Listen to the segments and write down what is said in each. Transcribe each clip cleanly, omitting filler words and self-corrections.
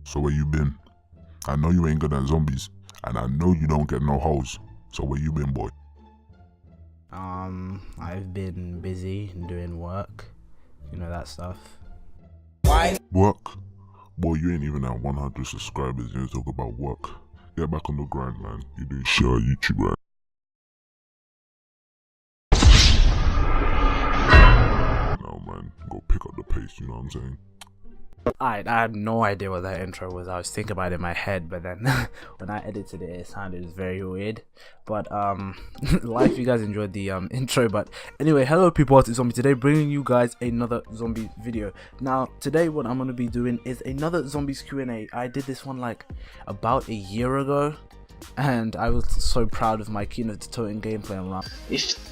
So where you been? I know you ain't good at zombies, and I know you don't get no hoes. So where you been, boy? I've been busy doing work, you know, that stuff. Work? Boy, you ain't even at 100 subscribers, you talk about work. Get back on the grind, man. You doing shit on YouTube, right? No, man. Go pick up the pace, you know what I'm saying? I had no idea what that intro was. I was thinking about it in my head, but then when I edited it, it sounded very weird. But like if you guys enjoyed the intro. But anyway, hello people, it's Zombie today, bringing you guys another zombie video. Now today what I'm gonna be doing is another zombies Q&A. I did this one like about a year ago, and I was so proud of my Kino the Totem gameplay on that.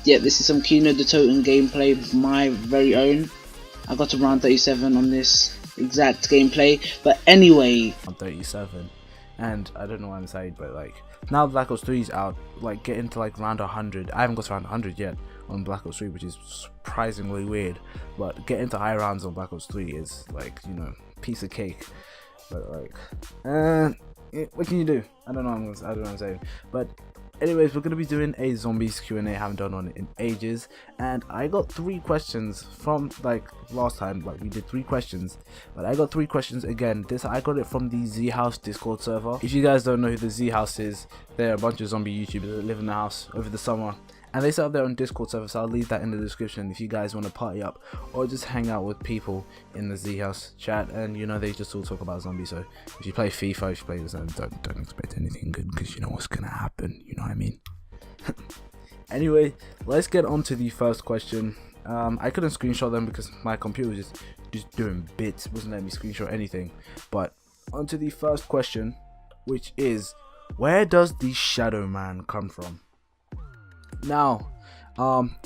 Yeah, this is some Kino the Totem gameplay, my very own. I got to round 37 on this exact gameplay, but anyway, I'm 37, and I don't know what I'm saying, but like now Black Ops 3 is out, like getting to like round 100. I haven't got to round 100 yet on Black Ops 3, which is surprisingly weird, but getting to high rounds on Black Ops 3 is like, you know, piece of cake. But like what can you do? I don't know what I'm saying. But anyways, we're gonna be doing a zombies Q&A. I haven't done one in ages, and I got 3 questions from like last time. Like we did 3 questions, but I got 3 questions again. I got it from the Z House Discord server. If you guys don't know who the Z House is, they're a bunch of zombie YouTubers that live in the house over the summer, and they set up their own Discord server, so I'll leave that in the description if you guys want to party up or just hang out with people in the Z House chat. And you know, they just all talk about zombies, so if you play FIFA, if you play this, don't expect anything good, because you know what's gonna happen, you know what I mean. Anyway, let's get on to the first question. I couldn't screenshot them because my computer was just doing bits, wasn't letting me screenshot anything. But on to the first question, which is, where does the Shadow Man come from? Now,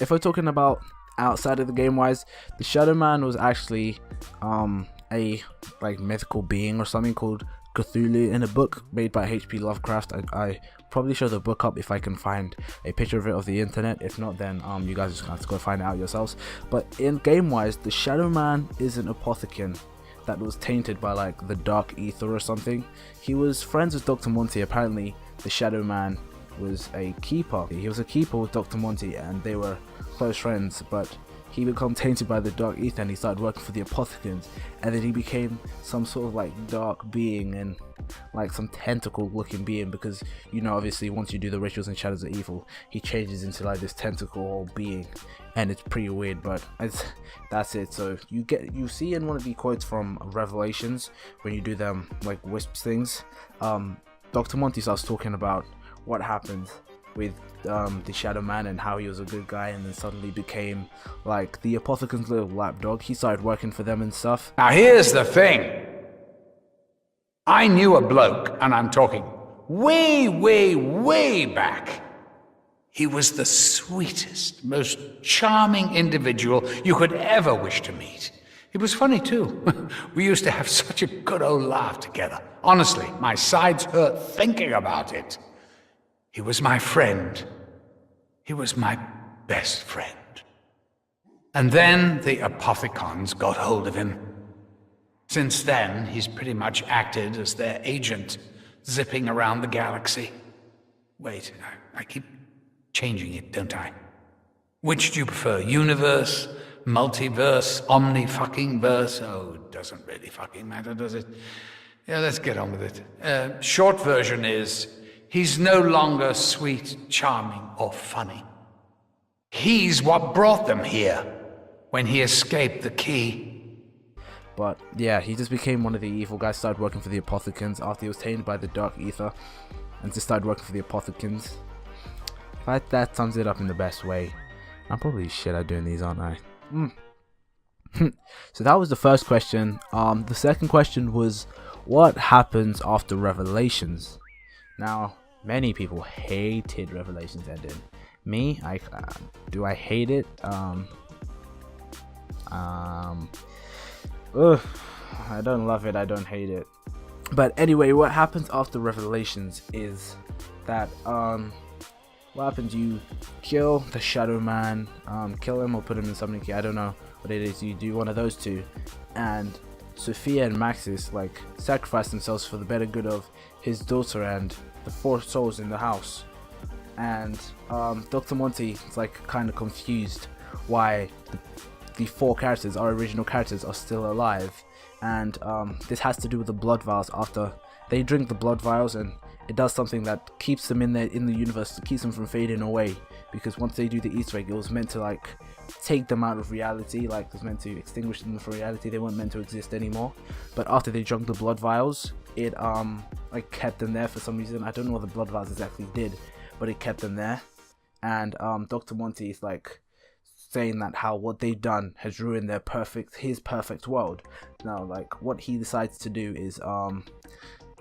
if we're talking about outside of the game wise, the Shadow Man was actually a like mythical being or something called Cthulhu in a book made by H.P. Lovecraft. I probably show the book up if I can find a picture of it off the internet. If not, then you guys just have to go find it out yourselves. But in game wise, the Shadow Man is an apothecarian that was tainted by like the dark ether or something. He was friends with Dr. Monty. Apparently the Shadow Man was a keeper. He was a keeper with Dr. Monty, and they were close friends, but he became tainted by the dark ether and he started working for the apothecarians, and then he became some sort of like dark being and like some tentacle looking being, because you know, obviously once you do the rituals and shadows of evil, he changes into like this tentacle being, and it's pretty weird. But that's it. So you see in one of the quotes from Revelations, when you do them like wisps things, Dr. Monty starts talking about what happened with the Shadow Man and how he was a good guy, and then suddenly became like the apothecary's little lapdog. He started working for them and stuff. Now here's the thing. I knew a bloke, and I'm talking way back. He was the sweetest, most charming individual you could ever wish to meet. He was funny too. We used to have such a good old laugh together. Honestly, my sides hurt thinking about it. He was my friend. He was my best friend. And then the apothecons got hold of him. Since then, he's pretty much acted as their agent, zipping around the galaxy. Wait, I keep changing it, don't I? Which do you prefer? Universe, multiverse, omni-fucking-verse? Oh, it doesn't really fucking matter, does it? Yeah, let's get on with it. Short version is, he's no longer sweet, charming, or funny. He's what brought them here when he escaped the key. But yeah, he just became one of the evil guys, started working for the apothecarians after he was tainted by the dark ether, and just started working for the apothecarians. That sums it up in the best way. I'm probably shit at doing these, aren't I? So that was the first question. The second question was, what happens after Revelations? Now, many people hated Revelations ending. Me, do I hate it? I don't love it, I don't hate it. But anyway, what happens after Revelations is that what happens, you kill the Shadow Man, kill him or put him in something, I don't know what it is, you do one of those two, and Sophia and Maxis like sacrifice themselves for the better good of his daughter and the 4 souls in the house. And Dr. Monty is like kind of confused why the 4 characters, our original characters, are still alive. And this has to do with the blood vials. After they drink the blood vials, and it does something that keeps them in the universe, keeps them from fading away. Because once they do the Easter egg, it was meant to like take them out of reality, like it was meant to extinguish them from reality. They weren't meant to exist anymore. But after they drank the blood vials, it like kept them there for some reason. I don't know what the blood vials exactly did, but it kept them there. And Dr. Monty is like saying that how what they've done has ruined his perfect world. Now, like, what he decides to do is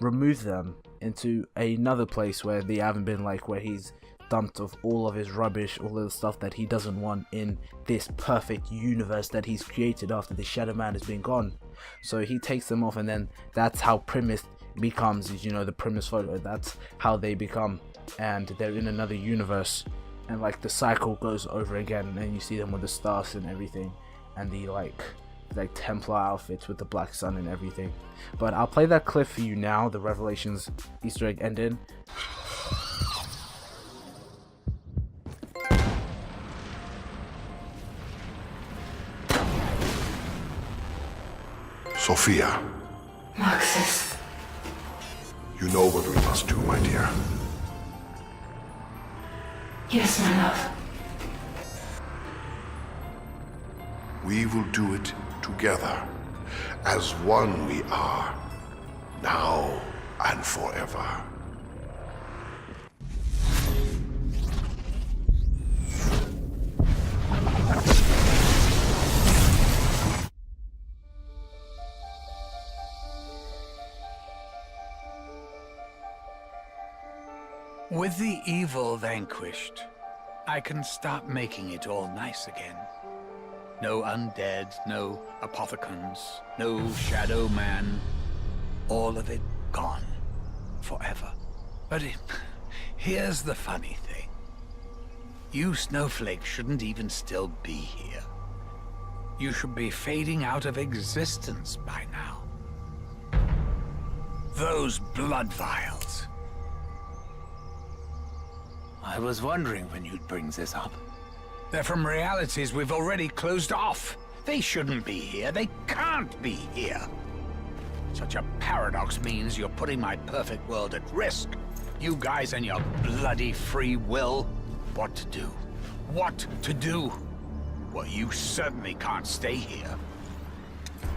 remove them into another place where they haven't been, like where he's dumped of all of his rubbish, all of the stuff that he doesn't want in this perfect universe that he's created after the Shadow Man has been gone. So he takes them off, and then that's how Primus becomes, is, you know, the Primus photo. That's how they become, and they're in another universe, and like the cycle goes over again. And then you see them with the stars and everything, and the like Templar outfits with the black sun and everything. But I'll play that clip for you now, the Revelations Easter egg ending. Sophia. Maxis. You know what we must do, my dear. Yes, my love. We will do it together. As one we are. Now and forever. With the evil vanquished, I can start making it all nice again. No undead, no apothecons, no Shadow Man. All of it gone. Forever. But here's the funny thing. You snowflakes shouldn't even still be here. You should be fading out of existence by now. Those blood vials. I was wondering when you'd bring this up. They're from realities we've already closed off. They shouldn't be here. They can't be here. Such a paradox means you're putting my perfect world at risk. You guys and your bloody free will. What to do? What to do? Well, you certainly can't stay here.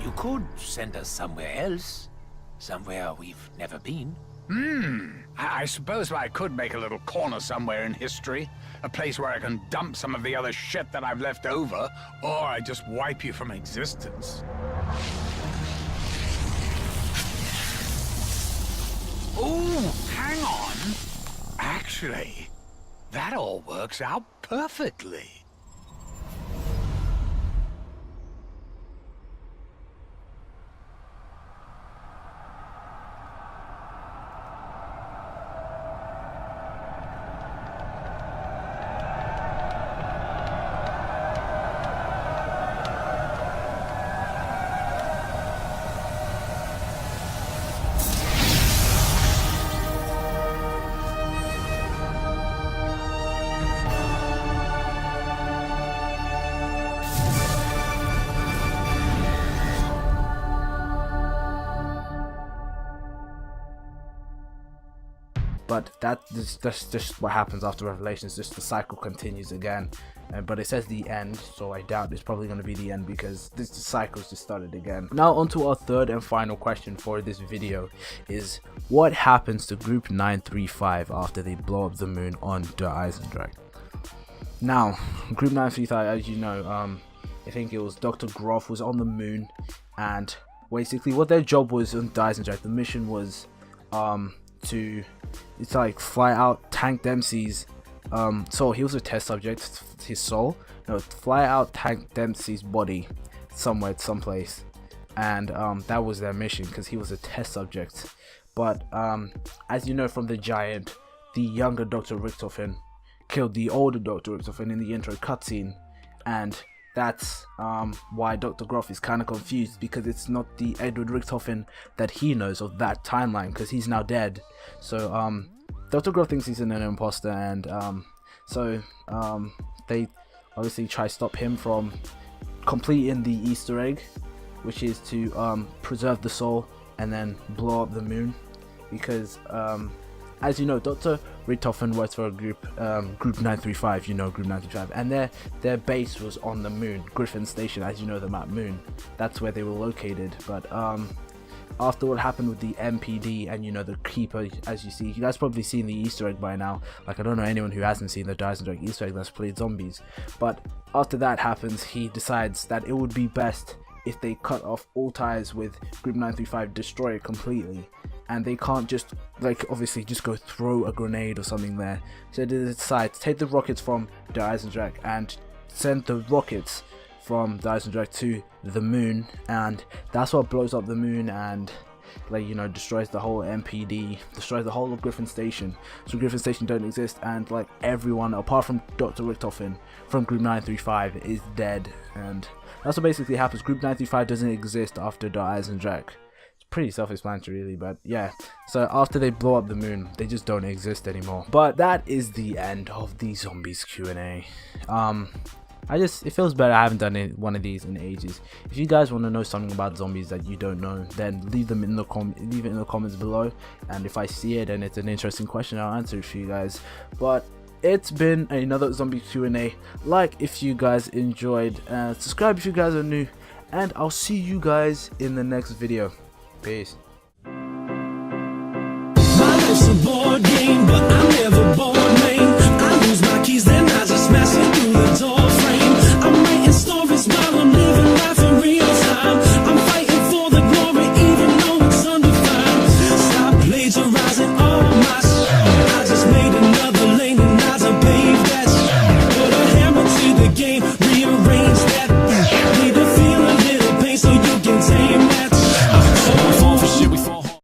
You could send us somewhere else. Somewhere we've never been. I suppose I could make a little corner somewhere in history. A place where I can dump some of the other shit that I've left over. Or I just wipe you from existence. Ooh, hang on. Actually, that all works out perfectly. But that's just what happens after Revelations. Just the cycle continues again. But it says the end, so I doubt it's probably going to be the end, because the cycle's just started again. Now onto our third and final question for this video is, what happens to Group 935 after they blow up the moon on Der Eisendrache? Now, Group 935, as you know, I think it was Dr. Groff was on the moon, and basically what their job was on Der Eisendrache, the mission was it's like fly out Tank Dempsey's so he was a test subject, his soul, fly out Tank Dempsey's body someplace, and that was their mission, because he was a test subject. But as you know from the Giant, the younger Dr. Richtofen killed the older Dr. Richtofen in the intro cutscene, and that's why Dr. Groff is kind of confused, because it's not the Edward Richtofen that he knows of that timeline, because he's now dead. So Dr. Groff thinks he's an imposter, and they obviously try to stop him from completing the Easter egg, which is to preserve the soul and then blow up the moon, because as you know, Dr. Richtofen works for a group, Group 935, you know, Group 935, and their base was on the moon, Griffin Station, as you know, the map moon. That's where they were located. But after what happened with the MPD and, you know, the Keeper, as you see, you guys probably seen the Easter egg by now. Like, I don't know anyone who hasn't seen the Dyson Easter egg that's played zombies. But after that happens, he decides that it would be best if they cut off all ties with Group 935, destroy it completely, and they can't just, like, obviously just go throw a grenade or something there. So they decide to take the rockets from the Eisendrache and send the rockets from the Eisendrache to the moon, and that's what blows up the moon and, like, you know, destroys the whole MPD, destroys the whole of Griffin Station. So Griffin Station don't exist, and like everyone apart from Dr. Richtofen from Group 935 is dead, and that's what basically happens. Group 935 doesn't exist after the Eisendrache. It's pretty self-explanatory, really, but yeah. So after they blow up the moon, they just don't exist anymore. But that is the end of the zombies Q&A. It feels better. I haven't done one of these in ages. If you guys want to know something about zombies that you don't know, then leave it in the comments below, and if I see it and it's an interesting question, I'll answer it for you guys. But it's been another zombie Q&A. Like if you guys enjoyed, subscribe if you guys are new, and I'll see you guys in the next video. Peace. My life's a board game, but